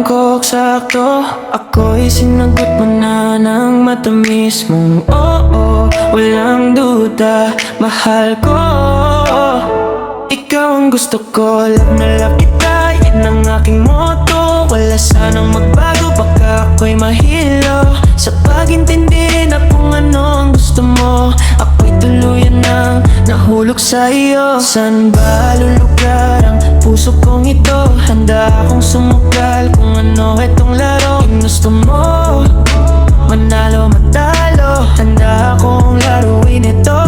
mangkok sakto. Ako'y sinagot mo na ng matamis mong oo. Walang duda, mahal ko. Ikaw ang gusto ko, love na love kita. Yan ang aking motto. Wala sanang magbago, baka ako'y mahilo sa pag-intindi na kung ano ang gusto mo. Ako'y tuluyan ng nahulog sa iyo. Saan ba lulugar ang puso kong ito? Handa akong sumukal kung ano itong laro. Kung gusto mo manalo, matalo, handa akong laruin ito.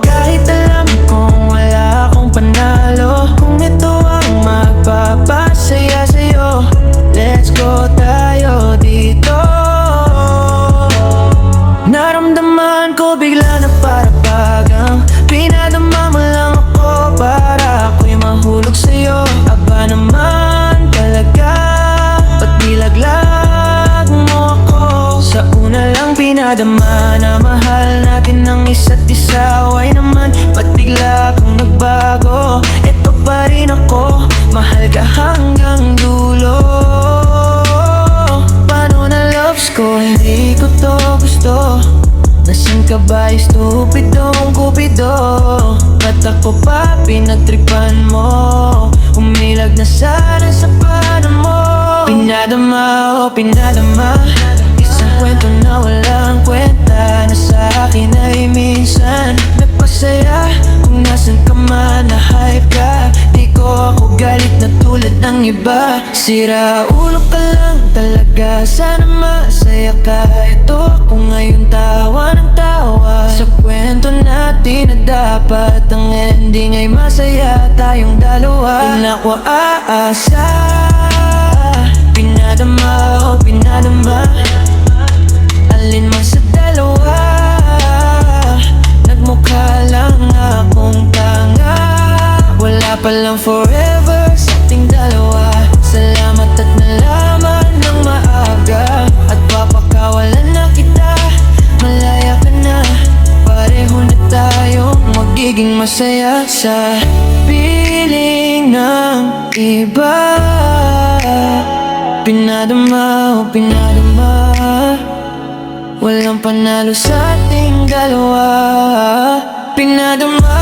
Kahit alam kong wala akong panalo, kung ito ang magpapasaya sa'yo, let's go tayo dito. Naramdaman ko bigla na para bagang pinadama mo lang ako para ako'y mahulog sa'yo. Aba naman talaga, ba't nilaglag mo ako? Sa una lang pinadama na mahal natin ang isa't isa. Why naman, ba't bigla kang nagbago? Eto pa rin ako, mahal ka hanggang dulo. Paano na loves ko, hindi ko to gusto. Nasaan ka ba, estupidong kupido? Ba't ako pa pinagtripan mo? Umilag na sana sa pano mo. Pinadama, oh pinadama, isang kwento na walang kwenta, na sa akin ay minsan nagpasaya. Kung nasan ka man, na-hype ka, di ko ako galit na tulad ng iba. Sira ulo ka lang talaga, sana masaya ka. Ito ako ngayon tawa ng tawa sa kwento natin na dapat ang ending ay masaya tayong dalawa. Kung ako aasa, pinadama, oh pinadama, alin man sa dalawa, nagmukha lang akong tanga. Wala palang forever sa ating dalawa. Salamat at nalaman ng maaga, at papakawalan na kita, malaya ka na. Pareho na tayong magiging masaya sa piling ng iba. Pinadama, oh pinadama, walang panalo sa ating dalawa. Pinadama,